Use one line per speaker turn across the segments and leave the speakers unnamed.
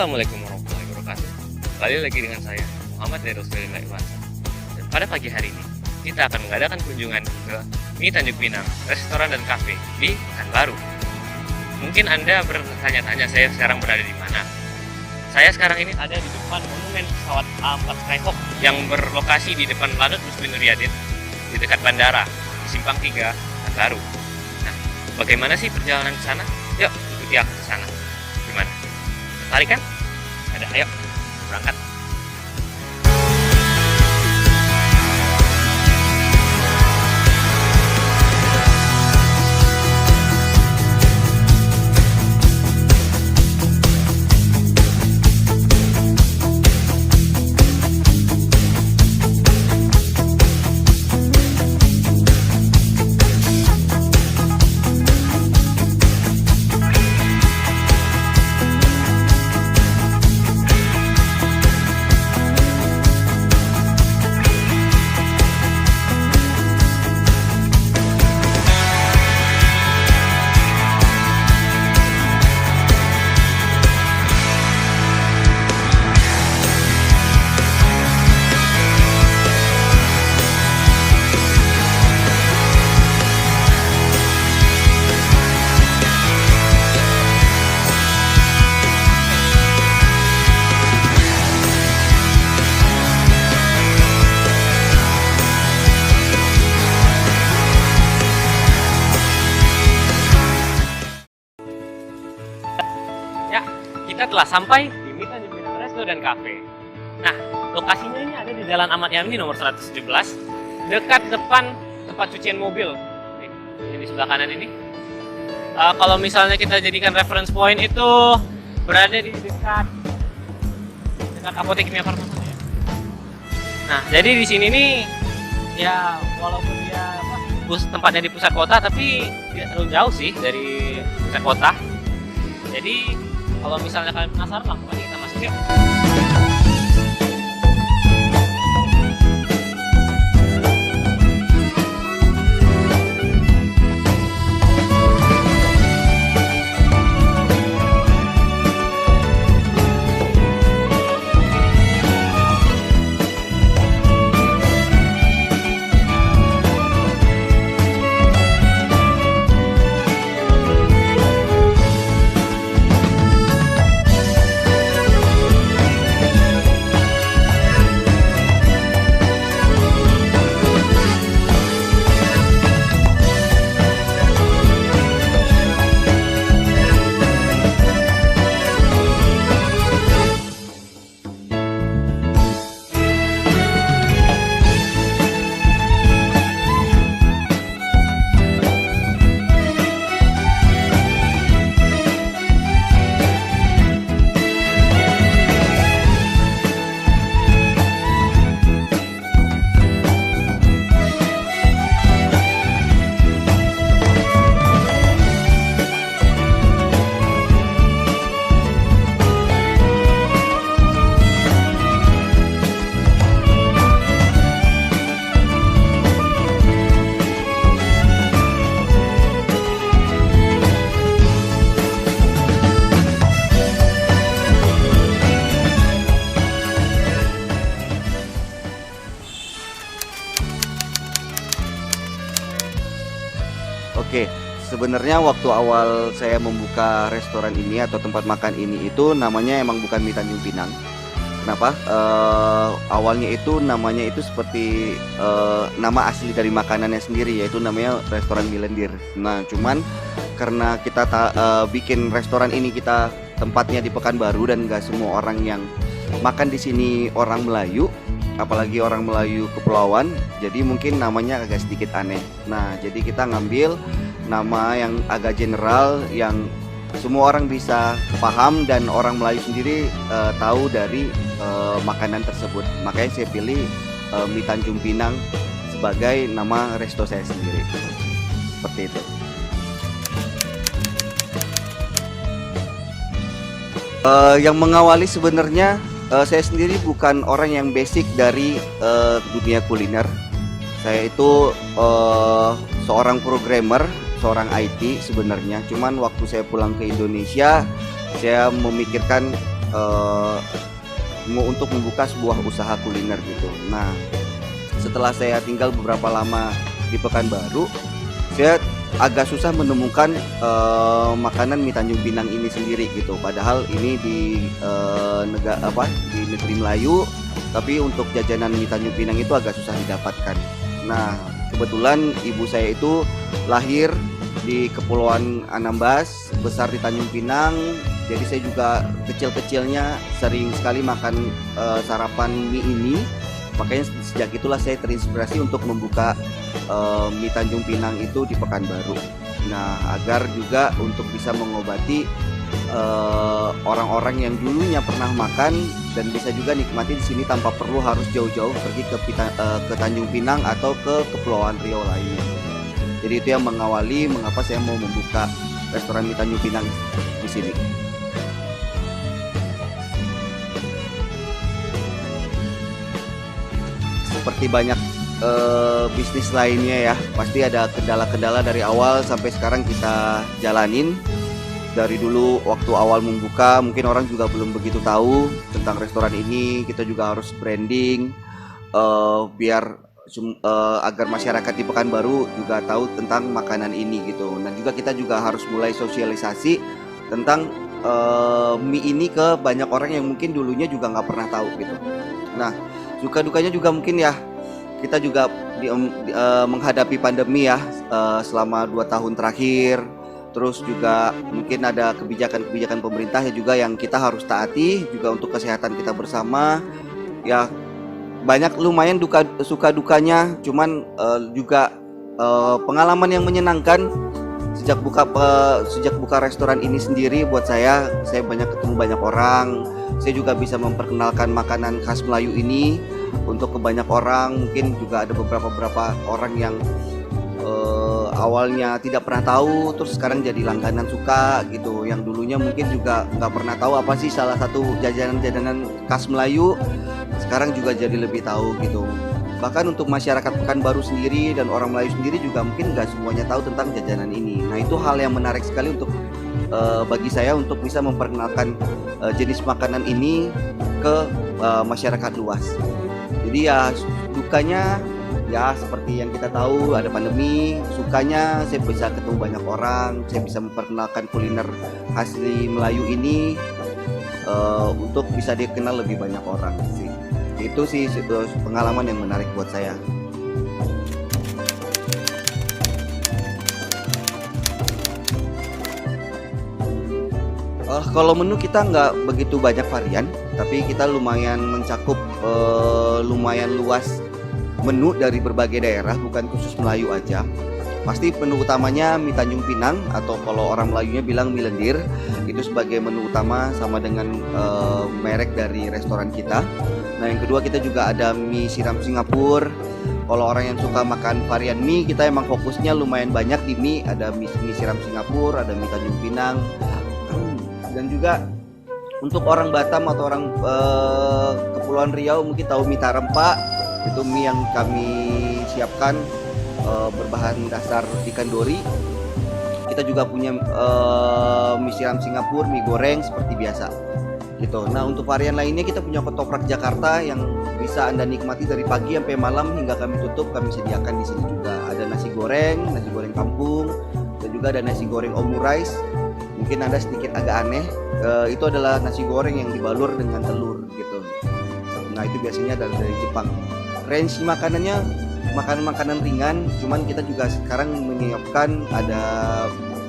Assalamualaikum warahmatullahi wabarakatuh. Kembali lagi dengan saya, Muhammad dari Rasulullah Iwansa. Dan pada pagi hari ini, kita akan mengadakan kunjungan ke Mie Tanjung Pinang, restoran dan kafe di Pekanbaru. Mungkin Anda bertanya-tanya saya sekarang berada di mana. Saya sekarang ini ada di depan monumen pesawat A4 Skyhawk yang berlokasi di depan Lanut Muslim Riyadin di dekat bandara, di Simpang 3, Pekanbaru. Nah, bagaimana sih perjalanan ke sana? Yuk, ikuti aku ke sana. Gimana? Tertarik kan? Ada, ayo berangkat. Ya, kita telah sampai di Mie Tanjung Pinang Resto dan Cafe. Nah, lokasinya ini ada di Jalan Ahmad Yani nomor 117, dekat depan tempat cucian mobil. Ini di sebelah kanan ini. Kalau misalnya kita jadikan reference point itu berada di dekat apotek Kimia Farmasi. Nah, jadi di sini nih ya walaupun dia tempatnya di pusat kota, tapi tidak terlalu jauh sih dari pusat kota. Jadi kalau misalnya kalian penasaran, langsung aja kita masuk yuk.
Oke, sebenarnya waktu awal saya membuka restoran ini atau tempat makan ini itu namanya emang bukan Mie Tanjung Pinang. Kenapa? Awalnya itu namanya itu seperti nama asli dari makanannya sendiri, yaitu namanya restoran Mie Lendir. Nah, cuman karena kita bikin restoran ini kita tempatnya di Pekanbaru dan nggak semua orang yang makan di sini orang Melayu, apalagi orang Melayu kepulauan, jadi mungkin namanya agak sedikit aneh. Nah, jadi kita ngambil nama yang agak general yang semua orang bisa paham dan orang Melayu sendiri tahu dari makanan tersebut. Makanya saya pilih Mie Tanjung Pinang sebagai nama resto saya sendiri. Seperti itu. Yang mengawali sebenarnya saya sendiri bukan orang yang basic dari dunia kuliner. Saya itu seorang programmer, seorang IT sebenarnya. Cuman waktu saya pulang ke Indonesia, saya memikirkan eee, mau untuk membuka sebuah usaha kuliner gitu. Nah, setelah saya tinggal beberapa lama di Pekanbaru, saya agak susah menemukan, makanan mie Tanjung Pinang ini sendiri gitu. Padahal ini di, di negeri Melayu, tapi untuk jajanan mie Tanjung Pinang itu agak susah didapatkan. Nah, kebetulan ibu saya itu lahir di Kepulauan Anambas, besar di Tanjung Pinang. Jadi saya juga kecil-kecilnya sering sekali makan, sarapan mie ini. Makanya sejak itulah saya terinspirasi untuk membuka, mie Tanjung Pinang itu di Pekanbaru. Nah, agar juga untuk bisa mengobati, orang-orang yang dulunya pernah makan dan bisa juga nikmati di sini tanpa perlu harus jauh-jauh pergi ke Tanjung Pinang atau ke Kepulauan Riau lainnya. Jadi itu yang mengawali mengapa saya mau membuka restoran mie Tanjung Pinang di sini. Seperti banyak, bisnis lainnya ya, pasti ada kendala-kendala dari awal sampai sekarang kita jalanin. Dari dulu waktu awal membuka mungkin orang juga belum begitu tahu tentang restoran ini, kita juga harus branding, biar agar masyarakat di Pekanbaru juga tahu tentang makanan ini gitu. Dan juga kita juga harus mulai sosialisasi tentang, mie ini ke banyak orang yang mungkin dulunya juga nggak pernah tahu gitu. Nah, suka dukanya juga mungkin ya, kita juga menghadapi pandemi ya, selama 2 tahun terakhir. Terus juga mungkin ada kebijakan-kebijakan pemerintah ya juga yang kita harus taati juga untuk kesehatan kita bersama. Ya banyak lumayan suka dukanya, cuman, juga, pengalaman yang menyenangkan sejak buka restoran ini sendiri buat saya banyak ketemu banyak orang. Saya juga bisa memperkenalkan makanan khas Melayu ini untuk ke banyak orang. Mungkin juga ada beberapa orang yang, awalnya tidak pernah tahu, terus sekarang jadi langganan suka gitu. Yang dulunya mungkin juga nggak pernah tahu apa sih salah satu jajanan-jajanan khas Melayu, sekarang juga jadi lebih tahu gitu. Bahkan untuk masyarakat Pekanbaru sendiri dan orang Melayu sendiri juga mungkin nggak semuanya tahu tentang jajanan ini. Nah, itu hal yang menarik sekali untuk, bagi saya untuk bisa memperkenalkan, jenis makanan ini ke, masyarakat luas. Jadi ya dukanya ya seperti yang kita tahu ada pandemi, sukanya saya bisa ketemu banyak orang, saya bisa memperkenalkan kuliner asli Melayu ini, untuk bisa dikenal lebih banyak orang sih. Itu sih pengalaman yang menarik buat saya. Kalau menu kita nggak begitu banyak varian, tapi kita lumayan mencakup, lumayan luas menu dari berbagai daerah, bukan khusus Melayu aja. Pasti menu utamanya mie Tanjung Pinang atau kalau orang Melayunya bilang mie lendir, itu sebagai menu utama sama dengan, merek dari restoran kita. Nah, yang kedua kita juga ada mie siram Singapura. Kalau orang yang suka makan varian mie, kita emang fokusnya lumayan banyak di mie, ada mie siram Singapura, ada mie Tanjung Pinang. Dan juga untuk orang Batam atau orang, Kepulauan Riau mungkin tahu mie tarempa. Itu mie yang kami siapkan, berbahan dasar ikan dori. Kita juga punya, mie siram Singapura, mie goreng seperti biasa gitu. Nah, untuk varian lainnya kita punya ketoprak Jakarta yang bisa Anda nikmati dari pagi sampai malam hingga kami tutup, kami sediakan di sini juga. Ada nasi goreng kampung, dan juga ada nasi goreng omurice. Mungkin Anda sedikit agak aneh, itu adalah nasi goreng yang dibalur dengan telur gitu. Nah, itu biasanya dari Jepang. Range makanannya makanan-makanan ringan, cuman kita juga sekarang menyiapkan ada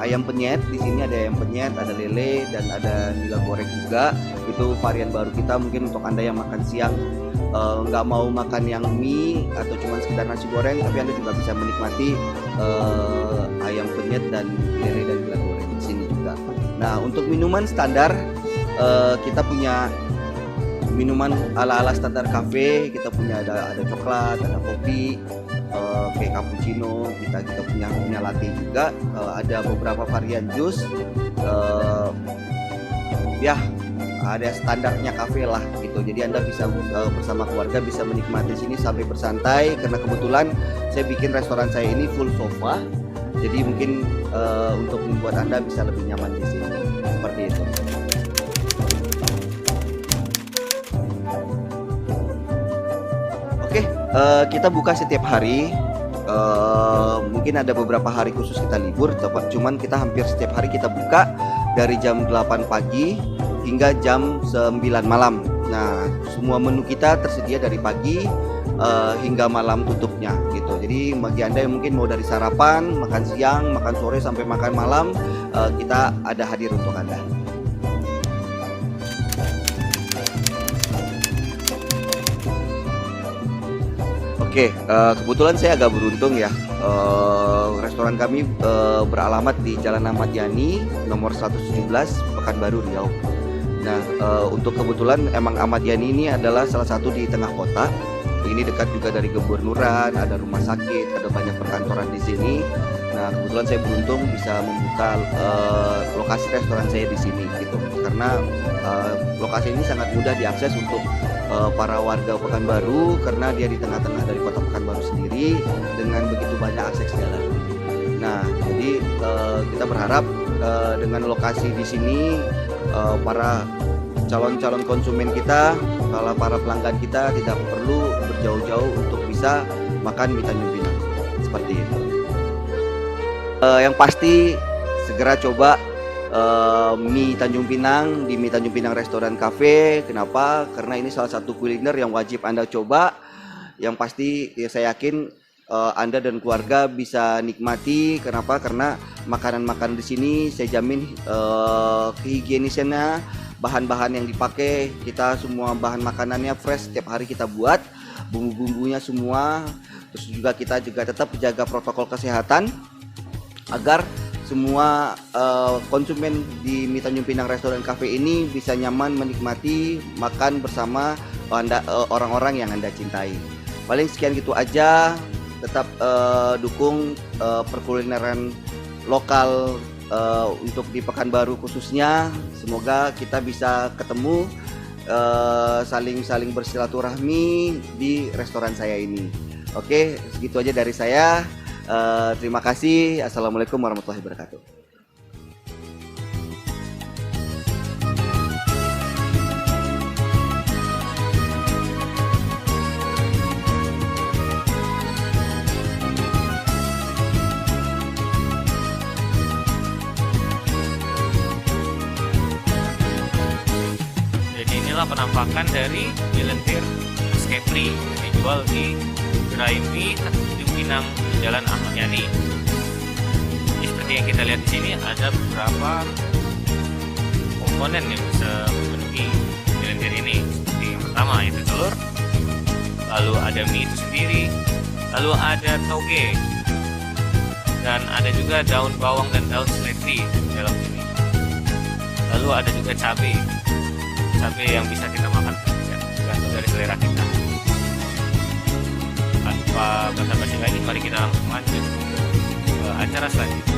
ayam penyet. Di sini ada ayam penyet, ada lele, dan ada nila goreng juga. Itu varian baru kita mungkin untuk Anda yang makan siang, nggak mau makan yang mie atau cuma sekedar nasi goreng, tapi Anda juga bisa menikmati, ayam penyet dan lele dan nila goreng di sini juga. Nah, untuk minuman standar, kita punya minuman ala-ala standar cafe. Kita punya ada coklat, ada kopi, kayak cappuccino, kita punya latte juga, ada beberapa varian jus, ya ada standarnya cafe lah gitu. Jadi Anda bisa, bersama keluarga bisa menikmati sini sampai bersantai, karena kebetulan saya bikin restoran saya ini full sofa. Jadi mungkin, untuk membuat Anda bisa lebih nyaman di sini. Seperti itu. Kita buka setiap hari. Mungkin ada beberapa hari khusus kita libur, cuman kita hampir setiap hari kita buka dari jam 8 pagi hingga jam 9 malam. Nah, semua menu kita tersedia dari pagi hingga malam tutupnya gitu. Jadi bagi Anda yang mungkin mau dari sarapan, makan siang, makan sore sampai makan malam, kita ada hadir untuk Anda. Oke, kebetulan saya agak beruntung ya. Restoran kami beralamat di Jalan Ahmad Yani nomor 117 Pekanbaru, Riau. Nah, untuk kebetulan emang Ahmad Yani ini adalah salah satu di tengah kota. Ini dekat juga dari Kebunuran, ada rumah sakit, ada banyak perkantoran di sini. Nah, kebetulan saya beruntung bisa membuka lokasi restoran saya di sini gitu. Karena lokasi ini sangat mudah diakses untuk para warga Pekanbaru karena dia di tengah-tengah dari kota Pekanbaru sendiri dengan begitu banyak akses jalan. Nah, jadi kita berharap dengan lokasi di sini para calon-calon konsumen kita, para pelanggan kita tidak perlu berjauh-jauh untuk bisa makan mie Tanjung Pinang seperti itu. Yang pasti segera coba mie Tanjung Pinang di Mie Tanjung Pinang Restoran Cafe. Kenapa? Karena ini salah satu kuliner yang wajib Anda coba. Yang pasti ya saya yakin Anda dan keluarga bisa nikmati. Kenapa? Karena makanan-makanan di sini saya jamin kehigienisannya, bahan-bahan yang dipakai, kita semua bahan makanannya fresh, setiap hari kita buat, bumbu-bumbunya semua. Terus juga kita juga tetap jaga protokol kesehatan agar semua konsumen di Mie Tanjung Pinang Restoran Cafe ini bisa nyaman menikmati makan bersama orang-orang yang Anda cintai. Paling sekian gitu aja. Tetap dukung perkulineran lokal untuk di Pekanbaru khususnya. Semoga kita bisa ketemu saling bersilaturahmi di restoran saya ini. Oke, segitu aja dari saya. Terima kasih. Assalamualaikum warahmatullahi wabarakatuh.
Jadi inilah penampakan dari mie lentir Skepri yang dijual di Gerai Mie Tanjung Pinang Jalan Ahmad Yani. Jadi seperti yang kita lihat di sini ada beberapa komponen yang bisa memenuhi mie lentir ini. Seperti yang pertama itu telur, lalu ada mie itu sendiri, lalu ada toge, dan ada juga daun bawang dan daun seledri di dalam sini. Lalu ada juga cabai yang bisa kita makan tergantung dari selera kita. Tanpa basa-basi lagi, mari kita langsung lanjut ke acara selanjutnya.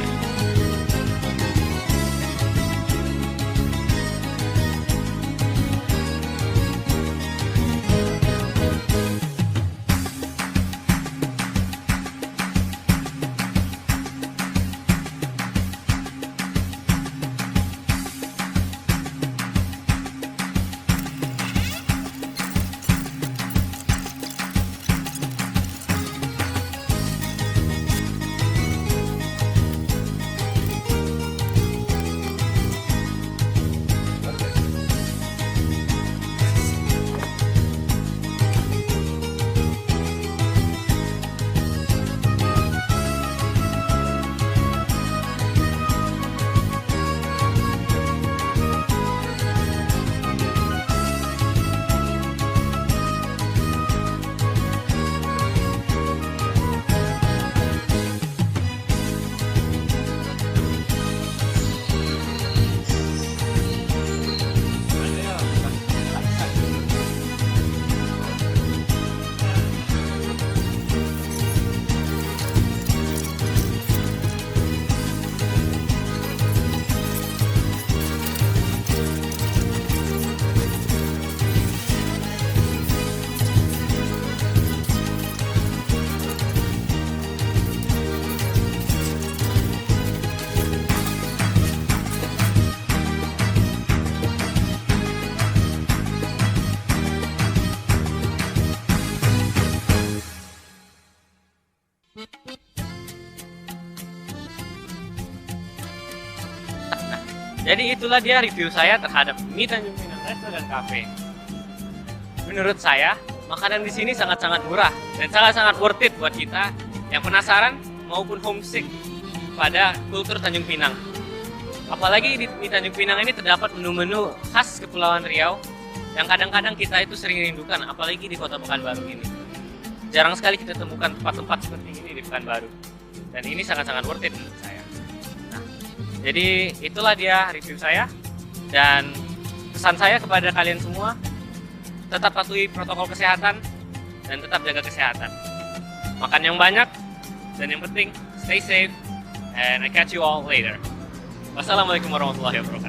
Nah, jadi itulah dia review saya terhadap mie Tanjung Pinang Resto dan Cafe. Menurut saya, makanan di sini sangat-sangat murah dan sangat-sangat worth it buat kita yang penasaran maupun homesick pada kultur Tanjung Pinang. Apalagi di Tanjung Pinang ini terdapat menu-menu khas Kepulauan Riau yang kadang-kadang kita itu sering rindukan, apalagi di Kota Pekanbaru ini. Jarang sekali kita temukan tempat-tempat seperti ini di Pekanbaru. Dan ini sangat-sangat worth it menurut saya. Nah, jadi itulah dia review saya. Dan pesan saya kepada kalian semua, tetap patuhi protokol kesehatan dan tetap jaga kesehatan. Makan yang banyak, dan yang penting, stay safe. And I catch you all later. Wassalamualaikum warahmatullahi wabarakatuh.